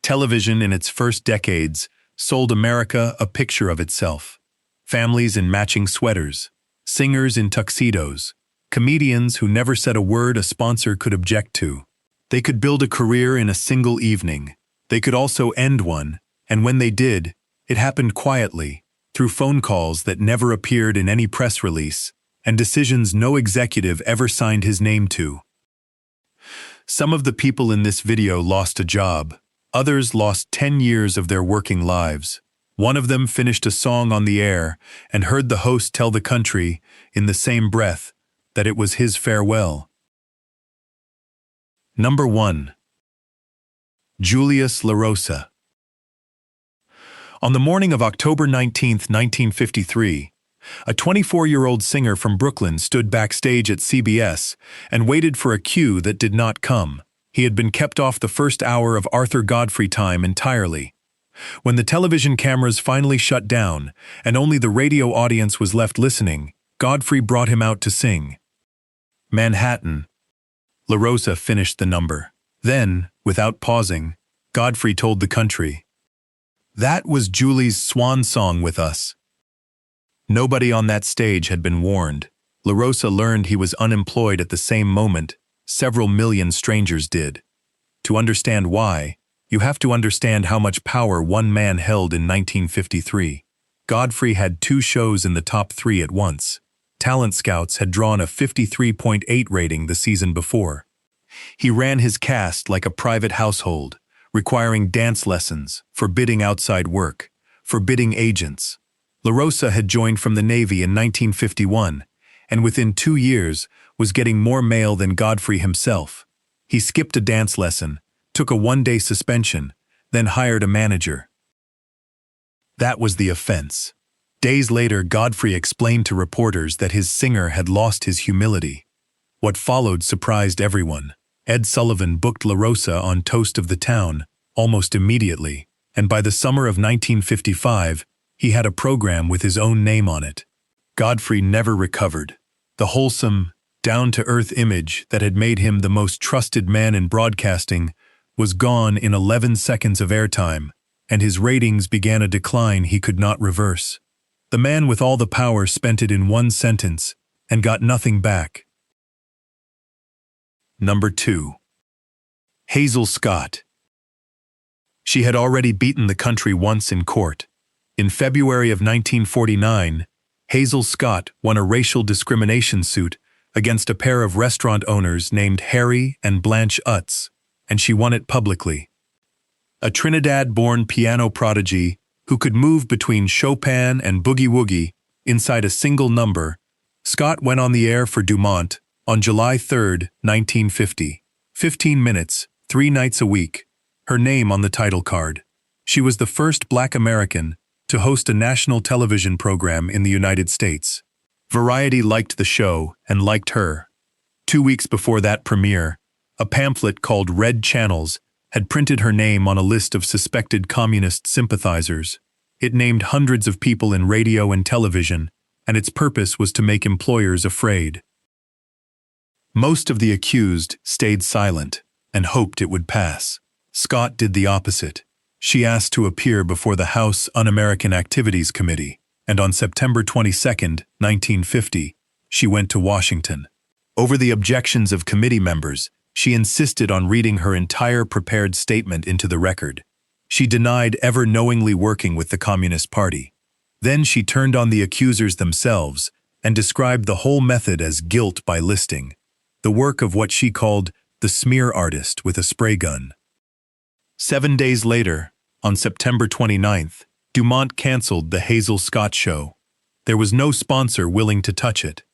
Television in its first decades sold America a picture of itself. Families in matching sweaters, singers in tuxedos, comedians who never said a word a sponsor could object to. They could build a career in a single evening. They could also end one, and when they did, it happened quietly, through phone calls that never appeared in any press release, and decisions no executive ever signed his name to. Some of the people in this video lost a job. Others lost 10 years of their working lives. One of them finished a song on the air and heard the host tell the country, in the same breath, that it was his farewell. Number 1. Julius LaRosa. On the morning of October 19, 1953, a 24-year-old singer from Brooklyn stood backstage at CBS and waited for a cue that did not come. He had been kept off the first hour of Arthur Godfrey time entirely. When the television cameras finally shut down and only the radio audience was left listening, Godfrey brought him out to sing. Manhattan. LaRosa finished the number. Then, without pausing, Godfrey told the country, "That was Julie's swan song with us." Nobody on that stage had been warned. LaRosa learned he was unemployed at the same moment several million strangers did. To understand why, you have to understand how much power one man held in 1953. Godfrey had 2 shows in the top 3 at once. Talent Scouts had drawn a 53.8 rating the season before. He ran his cast like a private household, requiring dance lessons, forbidding outside work, forbidding agents. LaRosa had joined from the Navy in 1951, and within 2 years was getting more mail than Godfrey himself. He skipped a dance lesson, took a 1-day suspension, then hired a manager. That was the offense. Days later, Godfrey explained to reporters that his singer had lost his humility. What followed surprised everyone. Ed Sullivan booked LaRosa on Toast of the Town almost immediately, and by the summer of 1955, he had a program with his own name on it. Godfrey never recovered. The wholesome, down-to-earth image that had made him the most trusted man in broadcasting was gone in 11 seconds of airtime, and his ratings began a decline he could not reverse. The man with all the power spent it in 1 sentence and got nothing back. Number 2. Hazel Scott. She had already beaten the country once in court. In February of 1949, Hazel Scott won a racial discrimination suit against a pair of restaurant owners named Harry and Blanche Utz, and she won it publicly. A Trinidad-born piano prodigy who could move between Chopin and boogie-woogie inside a single number, Scott went on the air for Dumont on July 3, 1950. 15 minutes, 3 nights a week, her name on the title card. She was the first Black American to host a national television program in the United States. Variety liked the show and liked her. 2 weeks before that premiere, a pamphlet called Red Channels had printed her name on a list of suspected communist sympathizers. It named hundreds of people in radio and television, and its purpose was to make employers afraid. Most of the accused stayed silent and hoped it would pass. Scott did the opposite. She asked to appear before the House Un-American Activities Committee, and on September 22, 1950, she went to Washington. Over the objections of committee members, she insisted on reading her entire prepared statement into the record. She denied ever knowingly working with the Communist Party. Then she turned on the accusers themselves and described the whole method as guilt by listing, the work of what she called the smear artist with a spray gun. 7 days later, on September 29th, Dumont canceled the Hazel Scott show. There was no sponsor willing to touch it.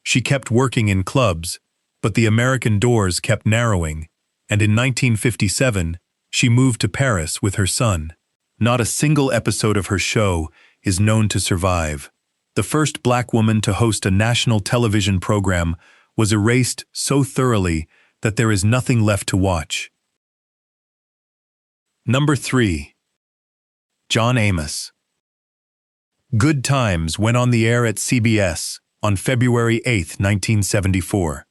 She kept working in clubs, but the American doors kept narrowing, and in 1957, she moved to Paris with her son. Not a single episode of her show is known to survive. The first Black woman to host a national television program was erased so thoroughly that there is nothing left to watch. Number 3. John Amos. Good Times went on the air at CBS on February 8, 1974,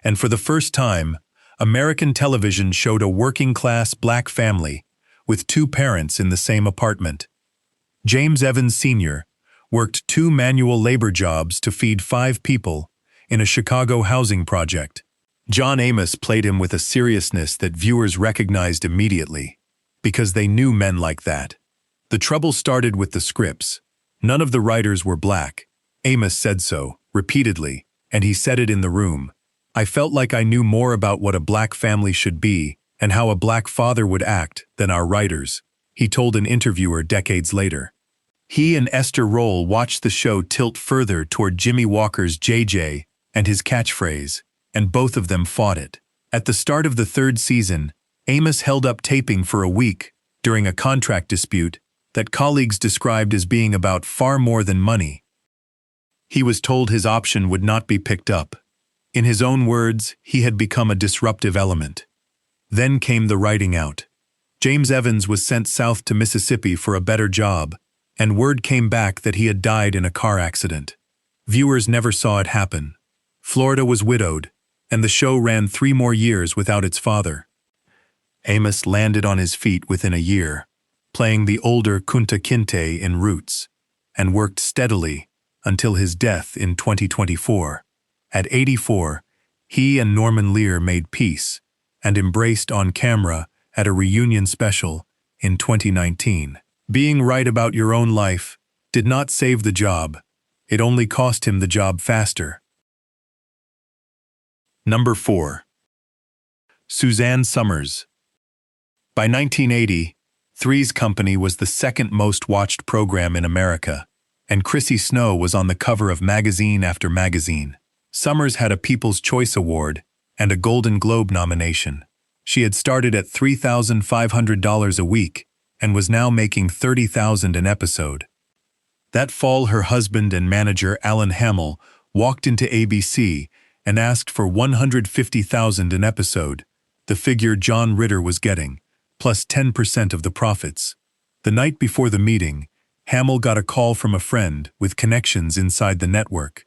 and for the first time, American television showed a working-class Black family with two parents in the same apartment. James Evans Sr. worked 2 manual labor jobs to feed 5 people in a Chicago housing project. John Amos played him with a seriousness that viewers recognized immediately, because they knew men like that. The trouble started with the scripts. None of the writers were black. Amos said so, repeatedly, and he said it in the room. I felt like I knew more about what a black family should be and how a black father would act than our writers, he told an interviewer decades later. He and Esther Roll watched the show tilt further toward Jimmy Walker's JJ and his catchphrase, and both of them fought it. At the start of the 3rd season, Amos held up taping for a week during a contract dispute that colleagues described as being about far more than money. He was told his option would not be picked up. In his own words, he had become a disruptive element. Then came the writing out. James Evans was sent south to Mississippi for a better job, and word came back that he had died in a car accident. Viewers never saw it happen. Florida was widowed, and the show ran 3 more years without its father. Amos landed on his feet within a year, playing the older Kunta Kinte in Roots, and worked steadily until his death in 2024. At 84, he and Norman Lear made peace and embraced on camera at a reunion special in 2019. Being right about your own life did not save the job. It only cost him the job faster. Number 4. Suzanne Somers. By 1980, Three's Company was the 2nd most watched program in America, and Chrissy Snow was on the cover of magazine after magazine. Somers had a People's Choice Award and a Golden Globe nomination. She had started at $3,500 a week and was now making $30,000 an episode. That fall, her husband and manager Alan Hamill walked into ABC and asked for $150,000 an episode, the figure John Ritter was getting, plus 10% of the profits. The night before the meeting, Hamill got a call from a friend with connections inside the network.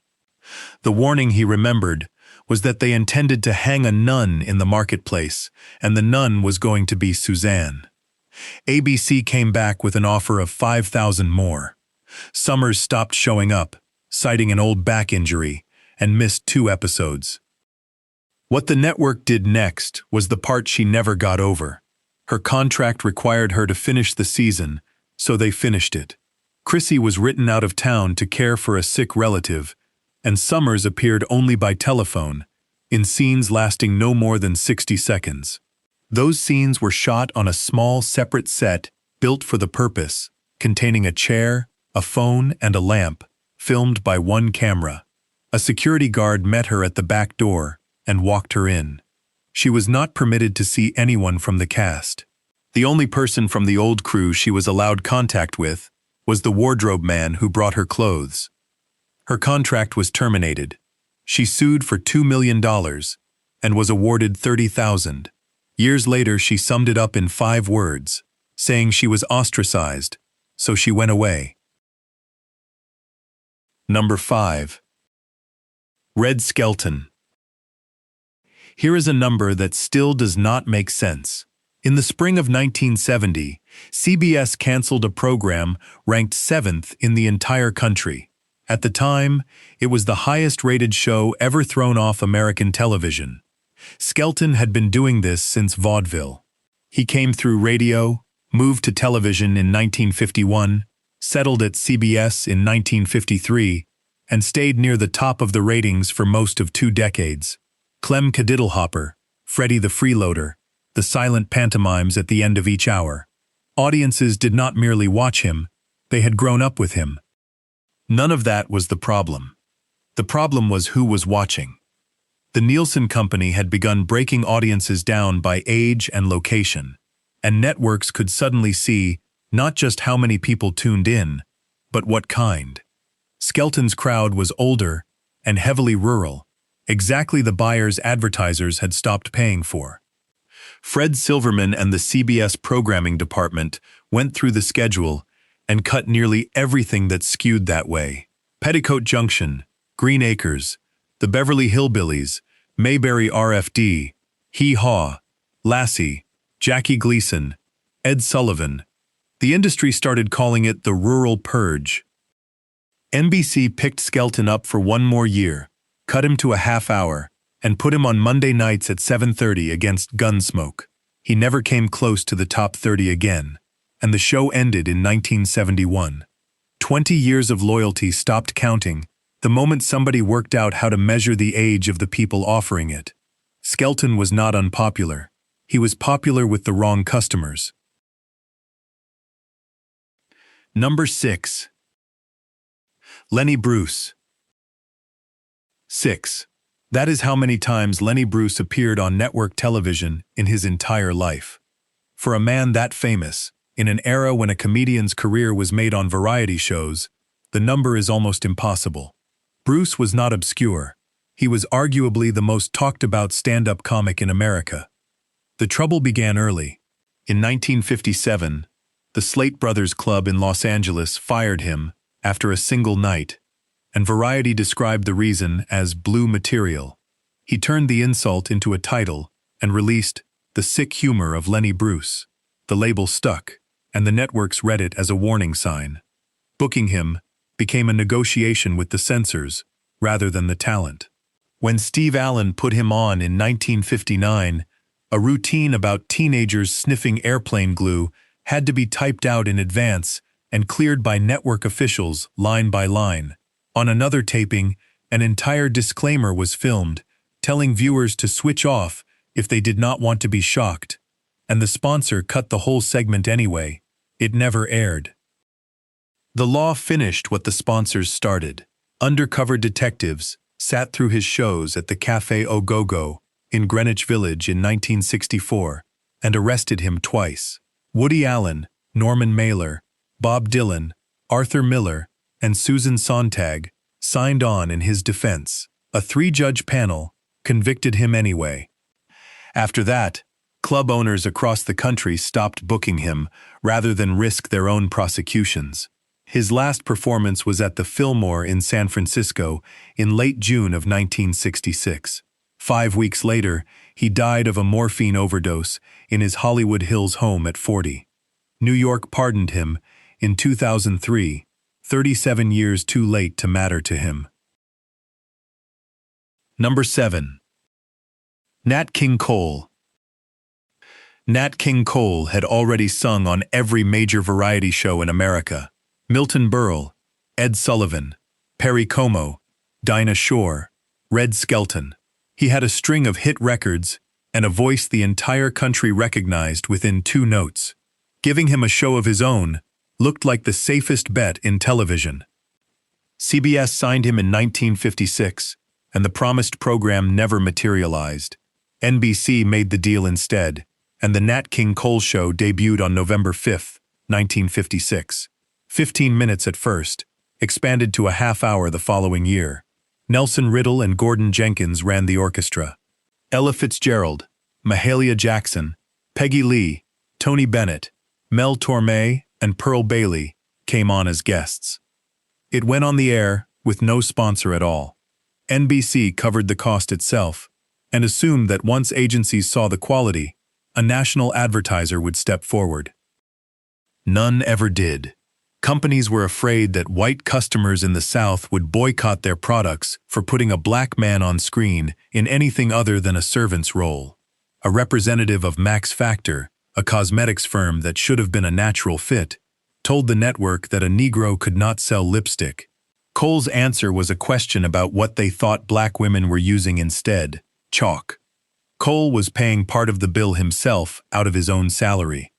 The warning, he remembered, was that they intended to hang a nun in the marketplace, and the nun was going to be Suzanne. ABC came back with an offer of $5,000 more. Somers stopped showing up, citing an old back injury, and missed 2 episodes. What the network did next was the part she never got over. Her contract required her to finish the season, so they finished it. Chrissy was written out of town to care for a sick relative, and Somers appeared only by telephone, in scenes lasting no more than 60 seconds. Those scenes were shot on a small, separate set built for the purpose, containing a chair, a phone, and a lamp, filmed by one camera. A security guard met her at the back door and walked her in. She was not permitted to see anyone from the cast. The only person from the old crew she was allowed contact with was the wardrobe man who brought her clothes. Her contract was terminated. She sued for $2 million and was awarded $30,000. Years later, she summed it up in 5 words, saying she was ostracized, so she went away. Number 5. Red Skelton. Here is a number that still does not make sense. In the spring of 1970, CBS canceled a program ranked 7th in the entire country. At the time, it was the highest-rated show ever thrown off American television. Skelton had been doing this since vaudeville. He came through radio, moved to television in 1951, settled at CBS in 1953, and stayed near the top of the ratings for most of 2 decades. Clem Kadiddlehopper, Freddie the Freeloader, the silent pantomimes at the end of each hour. Audiences did not merely watch him, they had grown up with him. None of that was the problem. The problem was who was watching. The Nielsen Company had begun breaking audiences down by age and location, and networks could suddenly see not just how many people tuned in, but what kind. Skelton's crowd was older and heavily rural, exactly the buyers advertisers had stopped paying for. Fred Silverman and the CBS programming department went through the schedule and cut nearly everything that skewed that way. Petticoat Junction, Green Acres, The Beverly Hillbillies, Mayberry RFD, Hee Haw, Lassie, Jackie Gleason, Ed Sullivan. The industry started calling it the rural purge. NBC picked Skelton up for one more year, cut him to a half hour, and put him on Monday nights at 7:30 against Gunsmoke. He never came close to the top 30 again, and the show ended in 1971. 20 years of loyalty stopped counting the moment somebody worked out how to measure the age of the people offering it. Skelton was not unpopular. He was popular with the wrong customers. Number 6. Lenny Bruce. 6. That is how many times Lenny Bruce appeared on network television in his entire life. For a man that famous, in an era when a comedian's career was made on variety shows, the number is almost impossible. Bruce was not obscure. He was arguably the most talked-about stand-up comic in America. The trouble began early. In 1957, the Slate Brothers Club in Los Angeles fired him after a single night, and Variety described the reason as blue material. He turned the insult into a title and released The Sick Humor of Lenny Bruce. The label stuck, and the networks read it as a warning sign. Booking him became a negotiation with the censors rather than the talent. When Steve Allen put him on in 1959, a routine about teenagers sniffing airplane glue had to be typed out in advance and cleared by network officials line by line. On another taping, an entire disclaimer was filmed, telling viewers to switch off if they did not want to be shocked, and the sponsor cut the whole segment anyway. It never aired. The law finished what the sponsors started. Undercover detectives sat through his shows at the Café Au Go-Go in Greenwich Village in 1964 and arrested him twice. Woody Allen, Norman Mailer, Bob Dylan, Arthur Miller, and Susan Sontag signed on in his defense. A 3-judge panel convicted him anyway. After that, club owners across the country stopped booking him rather than risk their own prosecutions. His last performance was at the Fillmore in San Francisco in late June of 1966. 5 weeks later, he died of a morphine overdose in his Hollywood Hills home at 40. New York pardoned him in 2003, 37 years too late to matter to him. Number 7. Nat King Cole. Nat King Cole had already sung on every major variety show in America. Milton Berle, Ed Sullivan, Perry Como, Dinah Shore, Red Skelton. He had a string of hit records and a voice the entire country recognized within 2 notes. Giving him a show of his own looked like the safest bet in television. CBS signed him in 1956, and the promised program never materialized. NBC made the deal instead, and the Nat King Cole Show debuted on November 5, 1956. 15 minutes at first, expanded to a half hour the following year. Nelson Riddle and Gordon Jenkins ran the orchestra. Ella Fitzgerald, Mahalia Jackson, Peggy Lee, Tony Bennett, Mel Torme, and Pearl Bailey came on as guests. It went on the air with no sponsor at all. NBC covered the cost itself and assumed that once agencies saw the quality, a national advertiser would step forward. None ever did. Companies were afraid that white customers in the South would boycott their products for putting a black man on screen in anything other than a servant's role. A representative of Max Factor, a cosmetics firm that should have been a natural fit, told the network that a Negro could not sell lipstick. Cole's answer was a question about what they thought black women were using instead: chalk. Cole was paying part of the bill himself out of his own salary.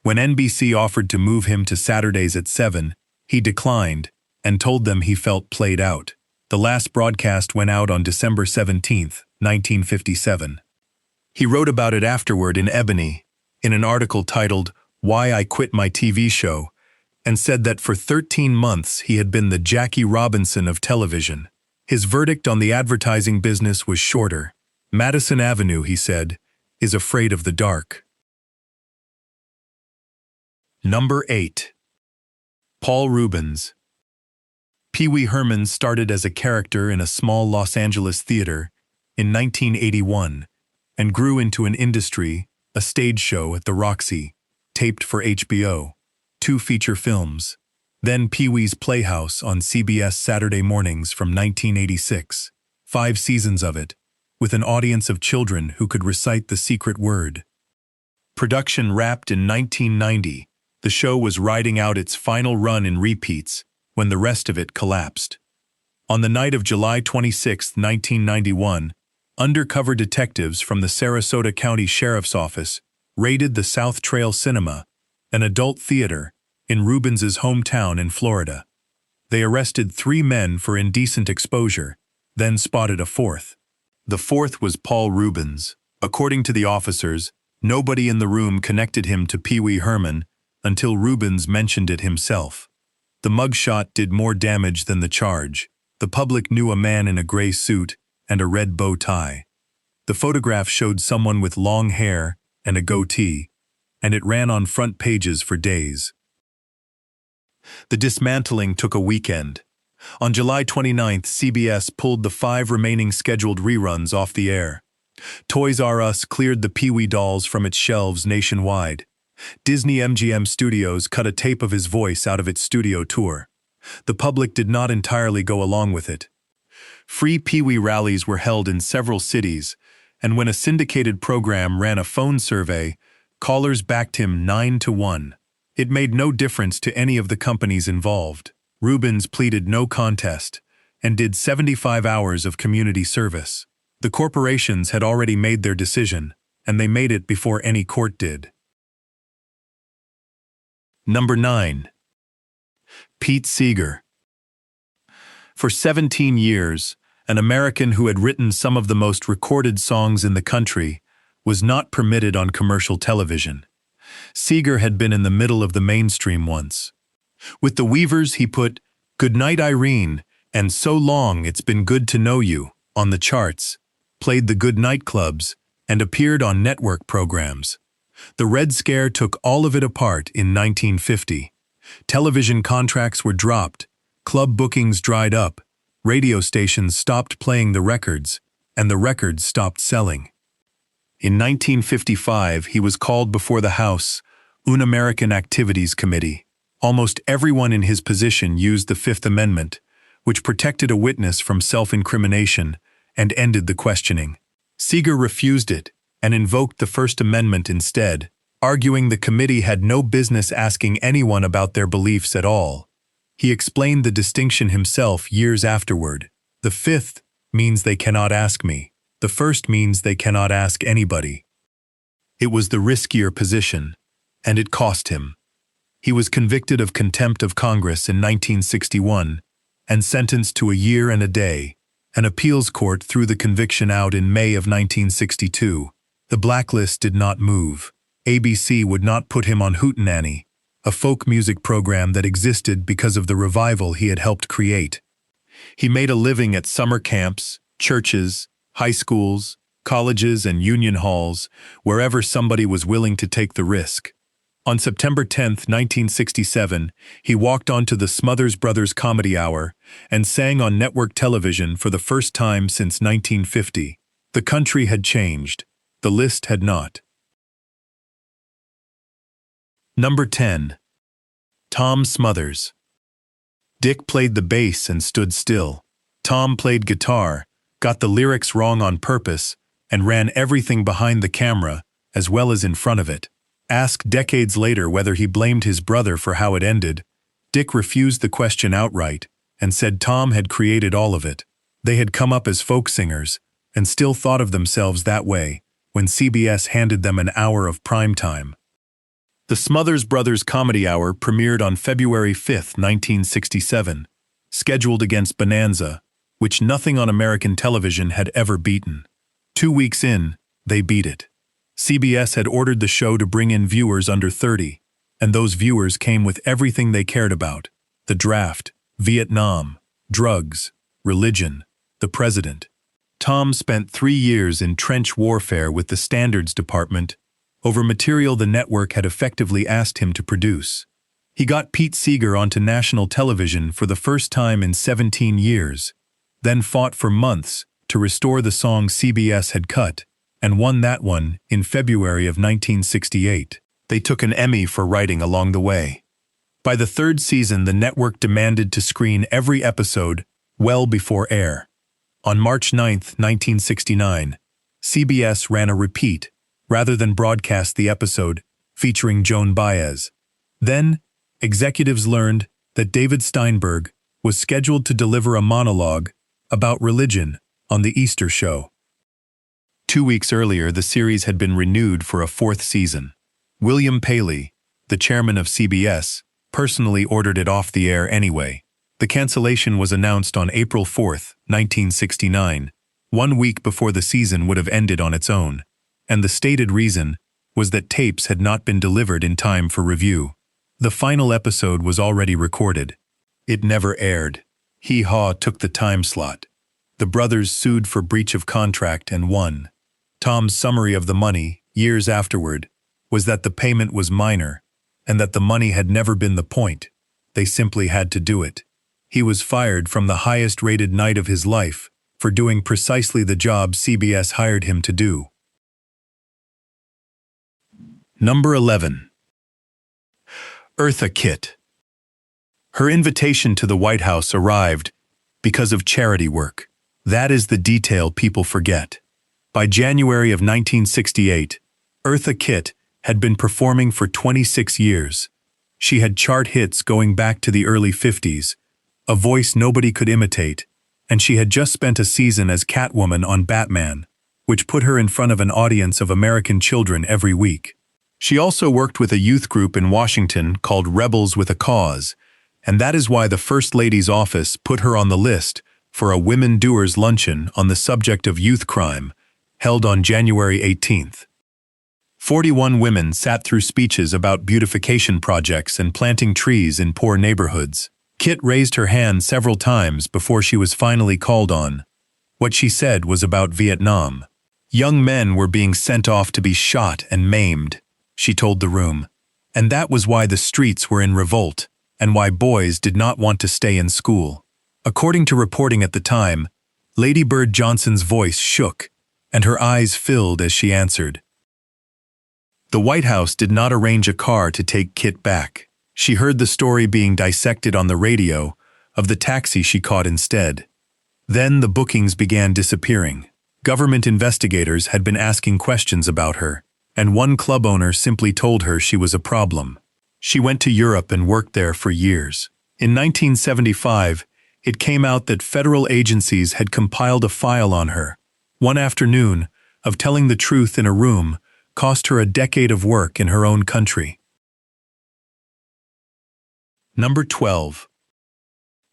When NBC offered to move him to Saturdays at 7, he declined and told them he felt played out. The last broadcast went out on December 17, 1957. He wrote about it afterward in Ebony, in an article titled "Why I Quit My TV Show," and said that for 13 months he had been the Jackie Robinson of television. His verdict on the advertising business was shorter. Madison Avenue, he said, is afraid of the dark. Number 8. Paul Reubens. Pee Wee Herman started as a character in a small Los Angeles theater in 1981 and grew into an industry, a stage show at the Roxy, taped for HBO, 2 feature films, then Pee-wee's Playhouse on CBS Saturday mornings from 1986, 5 seasons of it, with an audience of children who could recite the secret word. Production wrapped in 1990, the show was riding out its final run in repeats when the rest of it collapsed. On the night of July 26, 1991, undercover detectives from the Sarasota County Sheriff's Office raided the South Trail Cinema, an adult theater, in Reubens' hometown in Florida. They arrested 3 men for indecent exposure, then spotted a 4th. The 4th was Paul Reubens. According to the officers, nobody in the room connected him to Pee Wee Herman until Reubens mentioned it himself. The mugshot did more damage than the charge. The public knew a man in a gray suit and a red bow tie. The photograph showed someone with long hair and a goatee, and it ran on front pages for days. The dismantling took a weekend. On July 29th, CBS pulled the 5 remaining scheduled reruns off the air. Toys R Us cleared the Pee-wee dolls from its shelves nationwide. Disney MGM Studios cut a tape of his voice out of its studio tour. The public did not entirely go along with it. Free Pee-wee rallies were held in several cities, and when a syndicated program ran a phone survey, callers backed him 9-1. It made no difference to any of the companies involved. Reubens pleaded no contest and did 75 hours of community service. The corporations had already made their decision, and they made it before any court did. Number 9. Pete Seeger. For 17 years, an American who had written some of the most recorded songs in the country was not permitted on commercial television. Seeger had been in the middle of the mainstream once. With the Weavers, he put "Goodnight Irene" and "So Long It's Been Good to Know You" on the charts, played the good nightclubs, and appeared on network programs. The Red Scare took all of it apart in 1950. Television contracts were dropped, club bookings dried up, radio stations stopped playing the records, and the records stopped selling. In 1955, he was called before the House Un-American Activities Committee. Almost everyone in his position used the Fifth Amendment, which protected a witness from self-incrimination and ended the questioning. Seeger refused it and invoked the First Amendment instead, arguing the committee had no business asking anyone about their beliefs at all. He explained the distinction himself years afterward. The Fifth means they cannot ask me. The First means they cannot ask anybody. It was the riskier position, and it cost him. He was convicted of contempt of Congress in 1961 and sentenced to a year and a day. An appeals court threw the conviction out in May of 1962. The blacklist did not move. ABC would not put him on Hootenanny, a folk music program that existed because of the revival he had helped create. He made a living at summer camps, churches, high schools, colleges, and union halls, wherever somebody was willing to take the risk. On September 10, 1967, he walked onto the Smothers Brothers Comedy Hour and sang on network television for the first time since 1950. The country had changed. The list had not. Number 10. Tom Smothers. Dick played the bass and stood still. Tom played guitar, got the lyrics wrong on purpose, and ran everything behind the camera as well as in front of it. Asked decades later whether he blamed his brother for how it ended, Dick refused the question outright and said Tom had created all of it. They had come up as folk singers and still thought of themselves that way when CBS handed them an hour of prime time. The Smothers Brothers Comedy Hour premiered on February 5, 1967, scheduled against Bonanza, which nothing on American television had ever beaten. 2 weeks in, they beat it. CBS had ordered the show to bring in viewers under 30, and those viewers came with everything they cared about: the draft, Vietnam, drugs, religion, the president. Tom spent 3 years in trench warfare with the Standards Department over material the network had effectively asked him to produce. He got Pete Seeger onto national television for the first time in 17 years, then fought for months to restore the song CBS had cut, and won that one in February of 1968. They took an Emmy for writing along the way. By the third season, the network demanded to screen every episode well before air. On March 9, 1969, CBS ran a repeat rather than broadcast the episode featuring Joan Baez. Then, executives learned that David Steinberg was scheduled to deliver a monologue about religion on the Easter show. 2 weeks earlier, the series had been renewed for a fourth season. William Paley, the chairman of CBS, personally ordered it off the air anyway. The cancellation was announced on April 4, 1969, 1 week before the season would have ended on its own, and the stated reason was that tapes had not been delivered in time for review. The final episode was already recorded. It never aired. Hee Haw took the time slot. The brothers sued for breach of contract and won. Tom's summary of the money, years afterward, was that the payment was minor and that the money had never been the point. They simply had to do it. He was fired from the highest-rated night of his life for doing precisely the job CBS hired him to do. Number 11. Eartha Kitt. Her invitation to the White House arrived because of charity work. That is the detail people forget. By January of 1968, Eartha Kitt had been performing for 26 years. She had chart hits going back to the early 50s, a voice nobody could imitate, and she had just spent a season as Catwoman on Batman, which put her in front of an audience of American children every week. She also worked with a youth group in Washington called Rebels with a Cause, and that is why the First Lady's office put her on the list for a Women Doers luncheon on the subject of youth crime, held on January 18th. 41 women sat through speeches about beautification projects and planting trees in poor neighborhoods. Kitt raised her hand several times before she was finally called on. What she said was about Vietnam. Young men were being sent off to be shot and maimed, she told the room, and that was why the streets were in revolt and why boys did not want to stay in school. According to reporting at the time, Lady Bird Johnson's voice shook and her eyes filled as she answered. The White House did not arrange a car to take Kitt back. She heard the story being dissected on the radio of the taxi she caught instead. Then the bookings began disappearing. Government investigators had been asking questions about her, and one club owner simply told her she was a problem. She went to Europe and worked there for years. In 1975, it came out that federal agencies had compiled a file on her. One afternoon of telling the truth in a room cost her a decade of work in her own country. Number 12.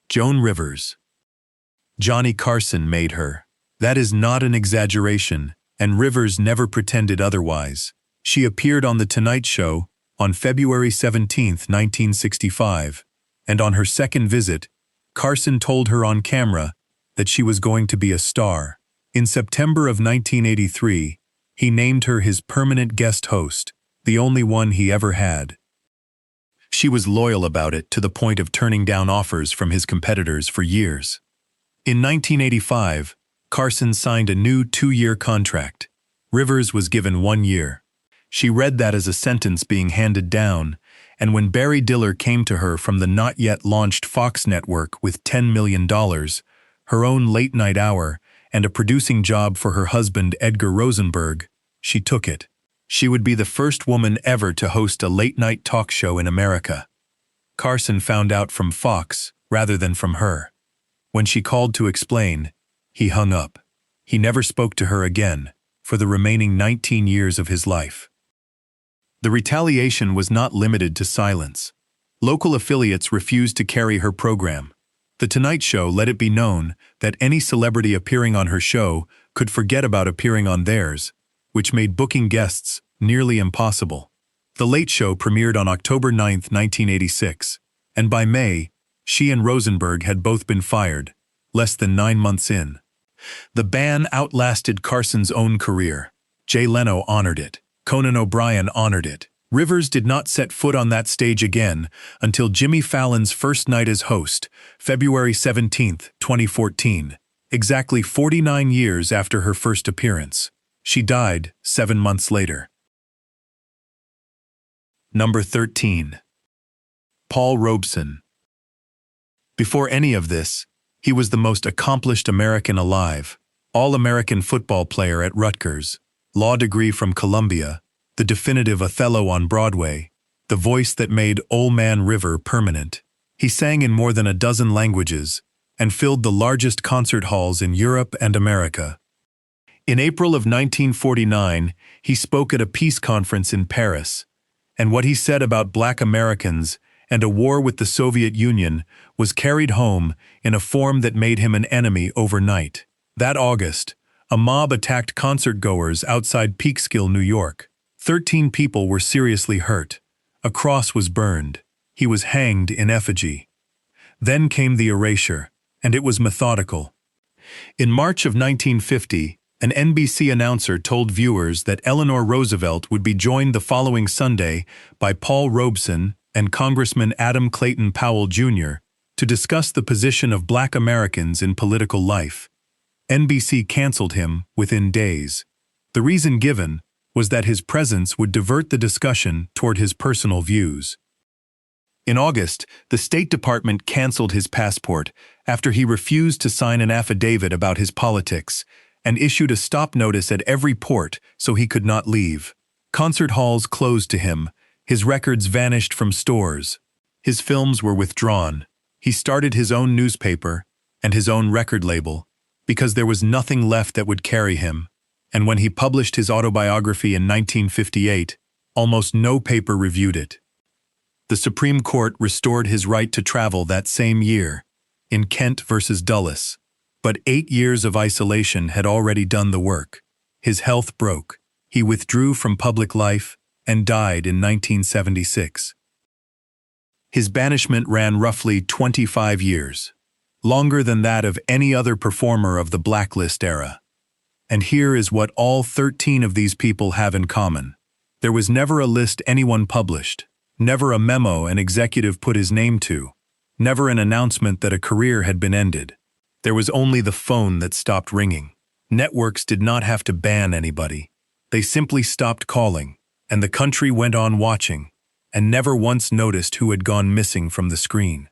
Joan Rivers. Johnny Carson made her. That is not an exaggeration, and Rivers never pretended otherwise. She appeared on The Tonight Show on February 17, 1965, and on her second visit, Carson told her on camera that she was going to be a star. In September of 1983, he named her his permanent guest host, the only one he ever had. She was loyal about it to the point of turning down offers from his competitors for years. In 1985, Carson signed a new 2-year contract. Rivers was given 1 year. She read that as a sentence being handed down, and when Barry Diller came to her from the not-yet-launched Fox network with $10 million, her own late-night hour, and a producing job for her husband Edgar Rosenberg, she took it. She would be the first woman ever to host a late-night talk show in America. Carson found out from Fox rather than from her. When she called to explain, he hung up. He never spoke to her again for the remaining 19 years of his life. The retaliation was not limited to silence. Local affiliates refused to carry her program. The Tonight Show let it be known that any celebrity appearing on her show could forget about appearing on theirs, which made booking guests nearly impossible. The Late Show premiered on October 9, 1986, and by May, she and Rosenberg had both been fired, less than 9 months in. The ban outlasted Carson's own career. Jay Leno honored it. Conan O'Brien honored it. Rivers did not set foot on that stage again until Jimmy Fallon's first night as host, February 17, 2014, exactly 49 years after her first appearance. She died 7 months later. Number 13. Paul Robeson. Before any of this, he was the most accomplished American alive, all-American football player at Rutgers, law degree from Columbia, the definitive Othello on Broadway, the voice that made Old Man River permanent. He sang in more than a dozen languages and filled the largest concert halls in Europe and America. In April of 1949, he spoke at a peace conference in Paris, and what he said about Black Americans and a war with the Soviet Union was carried home in a form that made him an enemy overnight. That August, a mob attacked concertgoers outside Peekskill, New York. 13 people were seriously hurt. A cross was burned. He was hanged in effigy. Then came the erasure, and it was methodical. In March of 1950, an NBC announcer told viewers that Eleanor Roosevelt would be joined the following Sunday by Paul Robeson and Congressman Adam Clayton Powell, Jr., to discuss the position of Black Americans in political life. NBC canceled him within days. The reason given was that his presence would divert the discussion toward his personal views. In August, the State Department canceled his passport after he refused to sign an affidavit about his politics and issued a stop notice at every port so he could not leave. Concert halls closed to him. His records vanished from stores. His films were withdrawn. He started his own newspaper and his own record label because there was nothing left that would carry him. And when he published his autobiography in 1958, almost no paper reviewed it. The Supreme Court restored his right to travel that same year, in Kent versus Dulles. But 8 years of isolation had already done the work. His health broke. He withdrew from public life and died in 1976. His banishment ran roughly 25 years, longer than that of any other performer of the Blacklist era. And here is what all 13 of these people have in common. There was never a list anyone published, never a memo an executive put his name to, never an announcement that a career had been ended. There was only the phone that stopped ringing. Networks did not have to ban anybody. They simply stopped calling, and the country went on watching, and never once noticed who had gone missing from the screen.